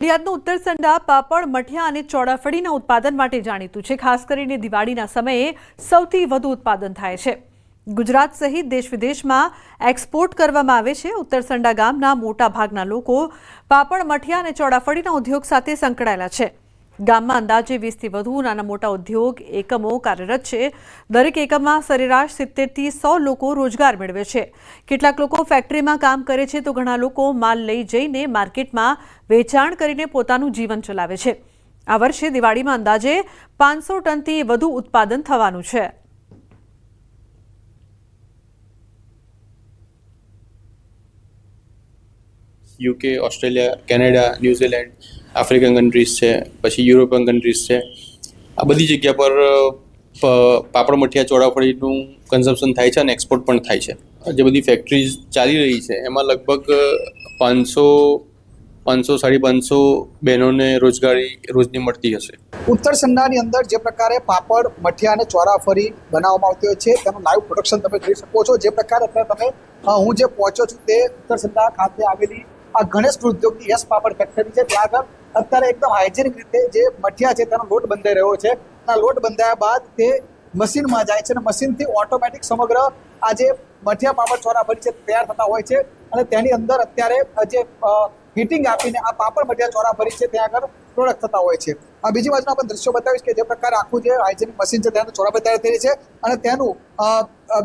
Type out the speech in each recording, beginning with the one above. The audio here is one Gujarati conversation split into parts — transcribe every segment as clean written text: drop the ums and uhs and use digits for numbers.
નડિયાદનું ઉત્તરસંડા પાપડ, મઠિયા અને ચોળાફળીના ઉત્પાદન માટે જાણીતું છે। ખાસ કરીને દિવાળીના સમયે સૌથી વધુ ઉત્પાદન થાય છે। ગુજરાત સહિત દેશ વિદેશમાં એક્સપોર્ટ કરવામાં આવે છે। ઉત્તરસંડા ગામના મોટા ભાગના લોકો પાપડ, મઠિયા અને ચોળાફળીના ઉદ્યોગ સાથે સંકળાયેલા છે। ગામમાં અંદાજે 20થી વધુ નાના મોટા ઉદ્યોગ એકમો કાર્યરત છે। દરેક એકમમાં સરેરાશ 70 થી 100 લોકો રોજગાર મેળવે છે। કેટલાક લોકો ફેક્ટરીમાં કામ કરે છે તો ઘણા લોકો માલ લઈ જઈને માર્કેટમાં વેચાણ કરીને પોતાનું જીવન ચલાવે છે। આ વર્ષે દિવાળીમાં અંદાજે 500 ટનથી વધુ ઉત્પાદન થવાનું છે। UK, Australia, Canada, New Zealand, African countries છે, પછી યુરોપિયન કન્ટ્રીઝ છે। આ બધી જગ્યા પર પાપડ, મઠિયા, ચોળાફળીનું કન્ઝમ્પશન થાય છે અને એક્સપોર્ટ પણ થાય છે। જે બધી ફેક્ટરીઝ ચાલી રહી છે એમાં લગભગ 500-550 બહેનોને રોજગારી રોજની મળતી હશે। ઉત્તરસંડાની અંદર જે પ્રકારે પાપડ, મઠિયા અને ચોળાફળી બનાવવામાં આવતી હોય છે તેનું લાઈવ પ્રોડક્શન તમે જોઈ શકો છો। જે પ્રકારે અત્યારે તમે હું જે પહોંચ્યો છું તે ઉત્તરસંડા ખાતે આવેલી આ ગણેશ ઉદ્યોગની યસ પાપડ ફેક્ટરી છે। ત્યાં આગળ અત્યારે એકદમ હાઇજેનિક રીતે જે મઠિયા છે તેનો લોટ બંધાઈ રહ્યો છે। આ લોટ બંધાયા બાદ તે મશીનમાં જાય છે અને મશીનથી ઓટોમેટિક સમગ્ર આ જે મઠિયા, પાપડ, ચોળાફળી છે તૈયાર થતા હોય છે અને તેની અંદર અત્યારે જે હીટિંગ આપીને આ પાપડ, મઠિયા, ચોળાફળી છે ત્યાં આગળ પ્રોડક્ટ થતા હોય છે। આ બીજી બાજુના આપણે દ્રશ્યો બતાવીશ કે જે પ્રકારે આખું જે હાઇજેનિક મશીન છે તેનું ચોળાફળી તૈયાર થઈ રહી છે અને તેનું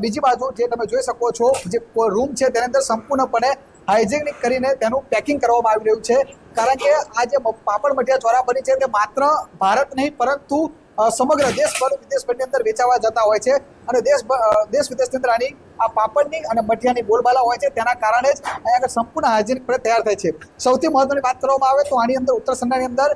બીજી બાજુ જે તમે જોઈ શકો છો જે રૂમ છે તેની અંદર સંપૂર્ણપણે હાઇજેનિક કરીને તેનું પેકિંગ કરવામાં આવી રહ્યું છે। કારણ કે આ જે પાપડ, મઠિયા, ચોળાફળી છે તે માત્ર ભારત નહીં પરંતુ સમગ્ર દેશભર વિદેશભરની અંદર વેચાવા જતા હોય છે અને દેશ વિદેશની અંદર આની આ પાપડની અને મઠિયાની બોલબાલા હોય છે। તેના કારણે જ અહીંયા આગળ સંપૂર્ણ હાઇજેનિક તૈયાર થાય છે। સૌથી મહત્વની વાત કરવામાં આવે તો આની અંદર ઉત્તરસંડાની અંદર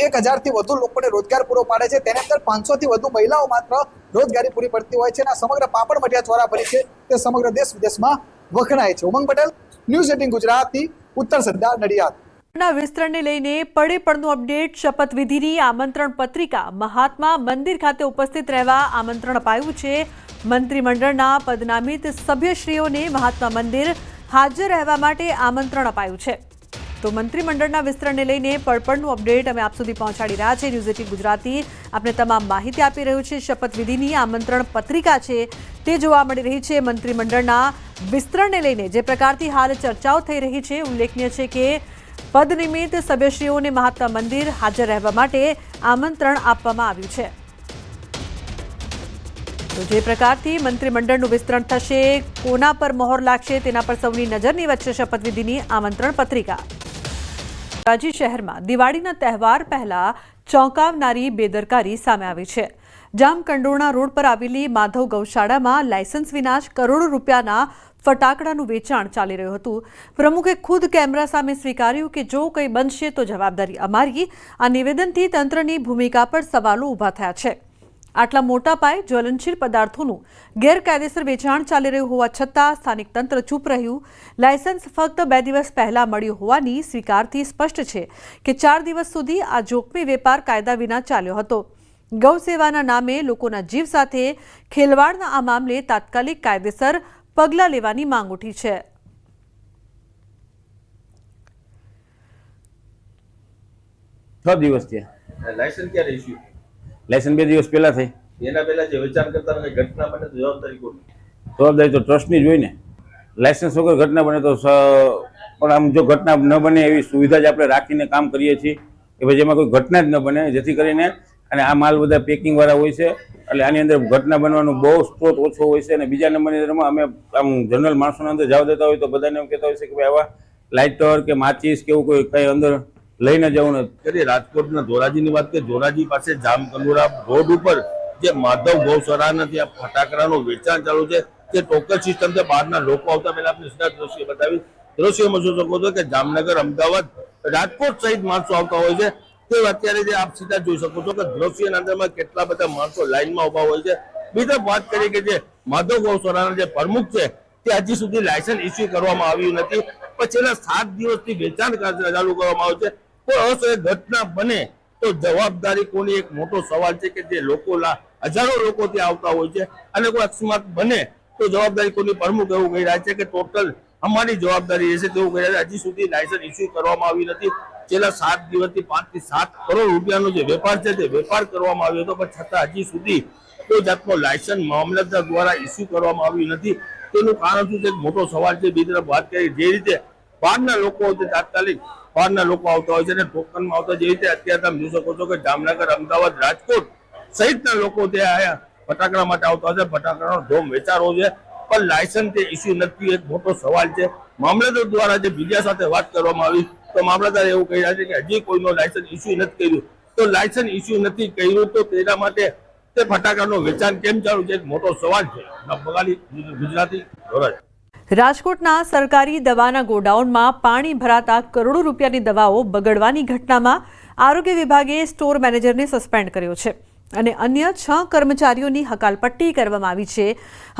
1000થી વધુ લોકોને રોજગાર પૂરો પાડે છે। તેની અંદર 500થી વધુ મહિલાઓ માત્ર રોજગારી પૂરી પડતી હોય છે અને સમગ્ર પાપડ, મઠિયા, ચોળાફળી છે તે સમગ્ર દેશ વિદેશમાં વખણાય છે। ઉમંગ પટેલ, ન્યૂઝ 18 ગુજરાતી, ઉત્તરસંડા, નડિયાદ। વિસ્તરણને લઈને પડે પડનું અપડેટ। શપથવિધિની આમંત્રણ પત્રિકા મહાત્મા મંદિર ખાતે ઉપસ્થિત રહેવા આમંત્રણ અપાયું છે। મંત્રીમંડળના પદનામિત સભ્યશ્રીઓને મહાત્મા મંદિર હાજર રહેવા માટે આમંત્રણ અપાયું છે। તો મંત્રીમંડળના વિસ્તરણને લઈને પડનું અપડેટ અમે આપ સુધી પહોંચાડી રહ્યા છે। ન્યૂઝ 18 ગુજરાતી આપણે તમામ માહિતી આપી રહ્યું છે। શપથવિધિની આમંત્રણ પત્રિકા છે તે જોવા મળી રહી છે। મંત્રીમંડળના વિસ્તરણને લઈને જે પ્રકારથી હાલ ચર્ચાઓ થઈ રહી છે, ઉલ્લેખનીય છે કે પદ નિમિત્ત સભ્યશ્રીઓને મહાત્મા મંદિર હાજર રહેવા માટે આમંત્રણ આપવામાં આવ્યું છે। તો જે પ્રકારથી મંત્રીમંડળનું વિસ્તરણ થશે, કોના પર મહોર લાગશે તેના પર સૌની નજરની વચ્ચે શપથવિધિની આમંત્રણ પત્રિકા। ધોરાજી શહેરમાં દિવાળીના તહેવાર પહેલા ચોંકાવનારી બેદરકારી સામે આવી છે। જામકંડોરણા રોડ પર આવેલી માધવ ગૌશાળામાં લાયસન્સ વિના જ કરોડો રૂપિયાના ફટાકડાનું વેચાણ ચાલી રહ્યું હતું। પ્રમુખે ખુદ કેમેરા સામે સ્વીકાર્યું કે જો કંઈ બનશે તો જવાબદારી અમારી। આ નિવેદનથી તંત્રની ભૂમિકા પર સવાલો ઊભા થયા છે। આટલા મોટા પાયે જ્વલનશીલ પદાર્થોનું ગેરકાયદેસર વેચાણ ચાલી રહ્યું હોવા છતાં સ્થાનિક તંત્ર ચૂપ રહ્યું। લાયસન્સ ફક્ત 2 દિવસ પહેલા મળ્યું હોવાની સ્વીકારથી સ્પષ્ટ છે કે 4 દિવસ સુધી આ જોખમી વેપાર કાયદા વિના ચાલ્યો હતો। ગૌ સેવાના નામે લોકોના જીવ સાથે ખેલવાડના આ મામલે તાત્કાલિક કાયદેસર પગલાં લેવાની માંગ ઉઠી છે। લાયસન્સ 2 દિવસ પહેલા થઈ। એના પહેલા જે વેચાણ કરતા ઘટના બને તો જવાબદારી કોની? જવાબદારી તો ટ્રસ્ટની જ હોય ને। લાયસન્સ વગર ઘટના બને તો પણ આમ જો ઘટના ન બને એવી સુવિધા જ આપણે રાખીને કામ કરીએ છીએ કે ભાઈ જેમાં કોઈ ઘટના જ ન બને, જેથી કરીને અને આ માલ બધા પેકિંગ વાળા હોય છે એટલે આની અંદર ઘટના બનવાનો બહુ સ્ત્રોત ઓછો હોય છે। અને બીજા નંબરની અંદરમાં અમે આમ જનરલ માણસોના અંદર જવા દેતા હોય તો બધાને એમ કહેતા હોય છે કે ભાઈ આવા લાઇટર કે માચીસ કે એવું કોઈ કંઈ અંદર લઈને જવું નથી। રાજકોટના ધોરાજીની વાત કરીએ, ધોરાજી પાસે જામકંડોરણા રોડ ઉપર જે માધવ ગૌશાળાના ત્યાં ફટાકડાનું વેચાણ ચાલુ છે તે ટોકન સિસ્ટમ છે। બહારના લોકો આવતા પહેલા આપણે સીધા દ્રશ્ય બતાવી। દ્રશ્યોમાં જોઈ શકો છો કે જામનગર, અમદાવાદ, રાજકોટ સહિત માણસો આવતા હોય છે તે અત્યારે જે આપ સીધા જોઈ શકો છો કે દ્રશ્યના અંદરમાં કેટલા બધા માણસો લાઈનમાં ઉભા હોય છે। બીજી વાત કરીએ કે જે માધવ ગૌશાળાના જે પ્રમુખ છે તે હજી સુધી લાયસન્સ ઇસ્યુ કરવામાં આવ્યું નથી, પણ છેલ્લા 7 દિવસથી વેચાણ ચાલુ કરવામાં આવ્યું છે। કોઈ અસહ્ય ઘટના બને તો જવાબદારી કોની? એક મોટો સવાલ છે કે જે લોકો હજારો લોકો ત્યાં આવતા હોય છે અને કોઈ અકસ્માત બને તો જવાબદારી કોની? પ્રમુખ એવું કહી રહ્યા છે કે ટોટલ અમારી જવાબદારી રહેશે તેવું કહી રહ્યા છે। હજી સુધી લાયસન્સ ઇસ્યુ કરવામાં આવી નથી। છેલ્લા 7 દિવસથી 5 થી 7 કરોડ રૂપિયાનો જે વેપાર છે તે વેપાર કરવામાં આવ્યો હતો, પણ છતાં હજી સુધી કોઈ જાતનો લાયસન્સ મામલતદાર દ્વારા ઇસ્યુ કરવામાં આવ્યું નથી. તેનું કારણ શું છે? મોટો સવાલ છે. બીજી તરફ વાત કરીએ, જે રીતે બહારના લોકો તાત્કાલિક બહારના લોકો આવતા હોય છે અને ટોકનમાં આવતા, જે રીતે અત્યારે તમે જોઈ શકો છો કે જામનગર, અમદાવાદ, રાજકોટ સહિતના લોકો ત્યાં આયા ફટાકડા માટે આવતા હોય છે. ફટાકડાનો ધોમ વેચારો છે, પણ લાયસન્સ તે ઇસ્યુ નથી. એક મોટો સવાલ છે. મામલતદાર દ્વારા જે મીડિયા સાથે વાત કરવામાં આવી તો મામલતદાર એવું કહી રહ્યા છે કે હજી કોઈનો લાયસન્સ ઇસ્યુ નથી કર્યું. તો લાયસન્સ ઇસ્યુ નથી કર્યું તો તેના માટે તે ફટાકડાનું વેચાણ કેમ ચાલુ છે? એક મોટો સવાલ છે. બગાડી ગુજરાતી ધોરણ. રાજકોટના સરકારી દવાના ગોડાઉનમાં પાણી ભરાતા કરોડો રૂપિયાની દવાઓ બગડવાની ઘટનામાં આરોગ્ય વિભાગે સ્ટોર મેનેજરને સસ્પેન્ડ કર્યો છે અને અન્ય 6 કર્મચારીઓની હકાલપટ્ટી કરવામાં આવી છે.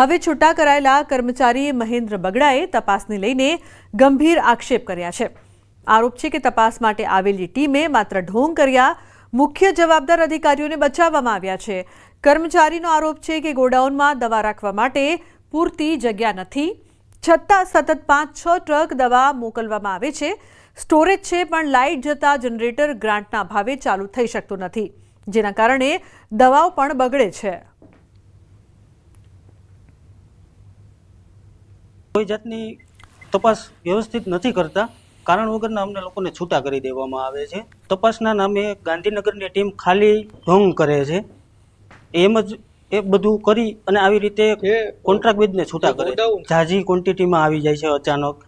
હવે છૂટા કરાયેલા કર્મચારી મહેન્દ્ર બગડાએ તપાસને લઈને ગંભીર આક્ષેપ કર્યા છે. આરોપ છે કે તપાસ માટે આવેલી ટીમે માત્ર ઢોંગ કર્યા, મુખ્ય જવાબદાર અધિકારીઓને બચાવવામાં આવ્યા છે. કર્મચારીનો આરોપ છે કે ગોડાઉનમાં દવા રાખવા માટે પૂરતી જગ્યા નથી, છતાં સતત 5-6 ટ્રક દવા મોકલવામાં આવે છે. સ્ટોરેજ છે, પણ લાઇટ જતા જનરેટર ગ્રાન્ટના ભાવે ચાલુ થઈ શકતું નથી, જેના કારણે દવાઓ પણ બગડે છે. કોઈ જાતની તપાસ વ્યવસ્થિત નથી કરતા, કારણ વગરના અમને લોકોને છૂટા કરી દેવામાં આવે છે. તપાસના નામે ગાંધીનગરની ટીમ ખાલી ઢોંગ કરે છે. એમ જ એ બધું કરી અને આવી રીતે કોન્ટ્રાક્ટ બેઝને છૂટા કરે. ઝાઝી ક્વોન્ટિટીમાં આવી જાય છે અચાનક.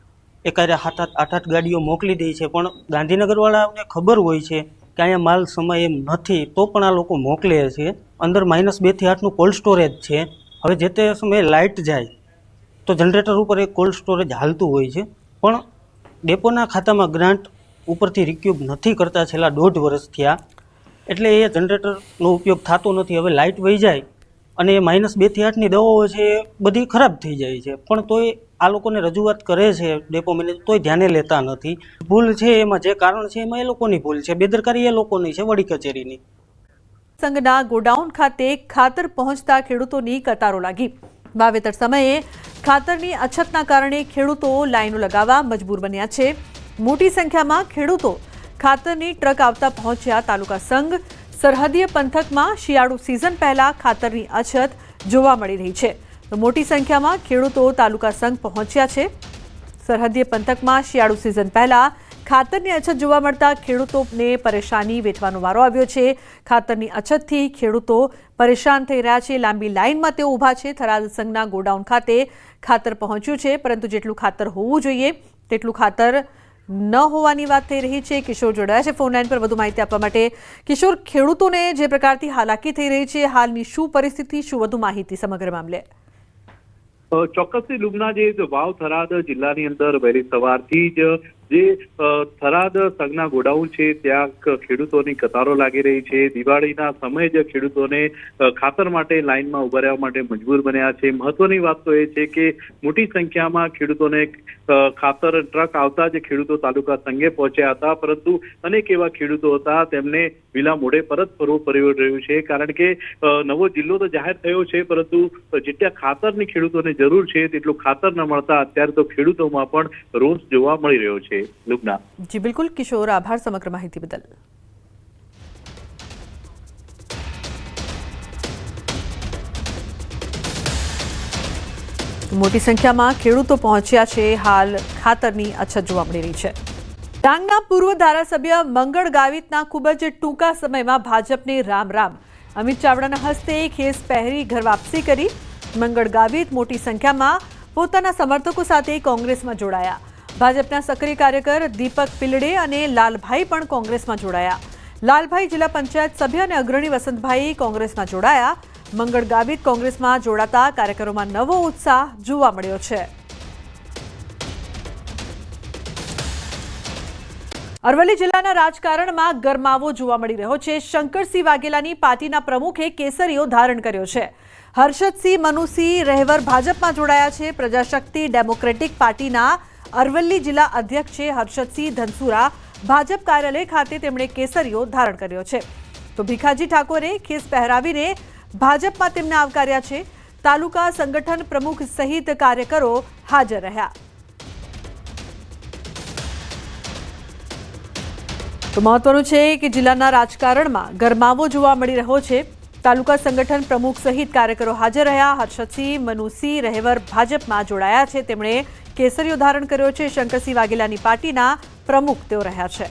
એકારે 8-8 ગાડીઓ મોકલી દે છે, પણ ગાંધીનગરવાળાને ખબર હોય છે કે અહીંયા માલ સમય એમ નથી, તો પણ આ લોકો મોકલે છે. અંદર -2 થી 8નું કોલ્ડ સ્ટોરેજ છે. હવે જે તે સમયે લાઇટ જાય તો જનરેટર ઉપર એક કોલ્ડ સ્ટોરેજ હાલતું હોય છે, પણ ડેપોના ખાતામાં ગ્રાન્ટ ઉપરથી રિક્યુબ નથી કરતા છેલ્લા 1.5 વર્ષ થયા, એટલે એ જનરેટરનો ઉપયોગ થતો નથી. હવે લાઇટ વહી જાય અને -2 થી 8ની દવાઓ છે એ બધી ખરાબ થઈ જાય છે, પણ તોય આ લોકોને રજૂઆત કરે છે ડેપો મેનેજર, તોય ધ્યાને લેતા નથી. ભૂલ છે એમાં, જે કારણ છે એમાં એ લોકોની ભૂલ છે, બેદરકારી એ લોકોની છે, વડી કચેરીની. સંઘના ગોડાઉન ખાતે ખાતર પહોંચતા ખેડૂતોની કતારો લાગી. વાવેતર સમયે ખાતરની અછતના કારણે ખેડૂતો લાઈનો લગાવવા મજબૂર બન્યા છે. મોટી સંખ્યામાં ખેડૂતો ખાતરની ટ્રક આવતા પહોંચ્યા. તાલુકા સંઘ સરહદીય પંથકમાં શિયાળુ સિઝન પહેલા ખાતરની અછત જોવા મળી રહી છે, તો મોટી સંખ્યામાં ખેડૂતો તાલુકા સંઘ પહોંચ્યા છે. સરહદીય પંથકમાં શિયાળુ સિઝન પહેલા ખાતરની અછત જોવા મળતા ખેડૂતોને પરેશાની વેઠવાનો વારો આવ્યો છે. ખાતરની અછતથી ખેડૂતો પરેશાન થઈ રહ્યા છે. લાંબી લાઇનમાં તેઓ ઊભા છે. થરાદ સંઘના ગોડાઉન ખાતે ખાતર પહોંચ્યું છે, પરંતુ જેટલું ખાતર હોવું જોઈએ તેટલું ખાતર ન હોવાની વાત થઈ રહી છે. કિશોર જોડાયા છે ફોનલાઈન પર વધુ માહિતી આપવા માટે. કિશોર, ખેડૂતોને જે પ્રકારથી હાલાકી થઈ રહી છે, હાલની શું પરિસ્થિતિ, શું વધુ માહિતી સમગ્ર મામલે? ચોક્કસથી લુબના, જે વાવ થરાદ જિલ્લાની અંદર વહેલી સવારથી જ જે થરાદ સંઘના ગોડાઉન છે ત્યાં ખેડૂતોની કતારો લાગી રહી છે. દિવાળીના સમયે જ ખેડૂતોને ખાતર માટે લાઇનમાં ઉભા રહેવા માટે મજબૂર બન્યા છે. મહત્વની વાત તો એ છે કે મોટી સંખ્યામાં ખેડૂતોને ખાતર ટ્રક આવતા જ ખેડૂતો તાલુકા સંઘે પહોંચ્યા હતા, પરંતુ અનેક એવા ખેડૂતો હતા તેમને વિલા મોડે પરત ફરવું પડી રહ્યું છે, કારણ કે નવો જિલ્લો તો જાહેર થયો છે, પરંતુ જેટલા ખાતરની ખેડૂતોને જરૂર છે તેટલું ખાતર ન મળતા અત્યારે તો ખેડૂતોમાં પણ રોષ જોવા મળી રહ્યો છે. લુબના. જી બિલકુલ કિશોર, આભાર સમગ્ર માહિતી બદલ. મોટી સંખ્યામાં ખેડૂતો પહોંચ્યા છે. હાલ ખાતરની અછત જોવા મળી રહી છે. ડાંગના પૂર્વ ધારાસભ્ય મંગળ ગાવિતના ખૂબ જ ટૂંકા સમયમાં ભાજપને રામ રામ. અમિત ચાવડાના હસ્તે ખેસ પહેરી ઘર વાપસી કરી. મંગળ ગાવિત મોટી સંખ્યામાં પોતાના સમર્થકો સાથે કોંગ્રેસમાં જોડાયા. ભાજપના સક્રિય કાર્યકર દીપક પિલડે અને લાલભાઈ પણ કોંગ્રેસમાં જોડાયા. લાલભાઈ જિલ્લા પંચાયત સભ્ય અને અગ્રણી વસંતભાઈ કોંગ્રેસમાં જોડાયા. મંગળ ગાવિત કોંગ્રેસમાં જોડાતા કાર્યકરોમાં નવો ઉત્સાહ જોવા મળ્યો છે. અરવલ્લી જિલ્લાના રાજકારણમાં ગરમાવો જોવા મળી રહ્યો છે. શંકરસિંહ વાઘેલાની પાર્ટીના પ્રમુખે કેસરીઓ ધારણ કર્યો છે. હર્ષદસિંહ મનુસિંહ રહેવર ભાજપમાં જોડાયા છે. પ્રજાશક્તિ ડેમોક્રેટિક પાર્ટીના અરવલ્લી જિલ્લા અધ્યક્ષ છે હર્ષદસિંહ ધનસુરા. ભાજપ કાર્યાલય ખાતે તેમણે કેસરીઓ ધારણ કર્યો છે. તો ભીખાજી ઠાકોરે ખેસ પહેરાવીને ભાજપમાં તેમને આવકાર્યા છે. તાલુકા સંગઠન પ્રમુખ સહિત કાર્યકરો હાજર રહ્યા. તો મહત્વનું છે કે જિલ્લાના રાજકારણમાં ગરમાવો જોવા મળી રહ્યો છે. તાલુકા સંગઠન પ્રમુખ સહિત કાર્યકરો હાજર રહ્યા. હર્ષદસિંહ મનુસિંહ રહેવર ભાજપમાં જોડાયા છે. તેમણે કેસરીયો ધારણ કર્યો છે. શંકરસિંહ વાઘેલાની પાર્ટીના પ્રમુખ તેઓ રહ્યા છે.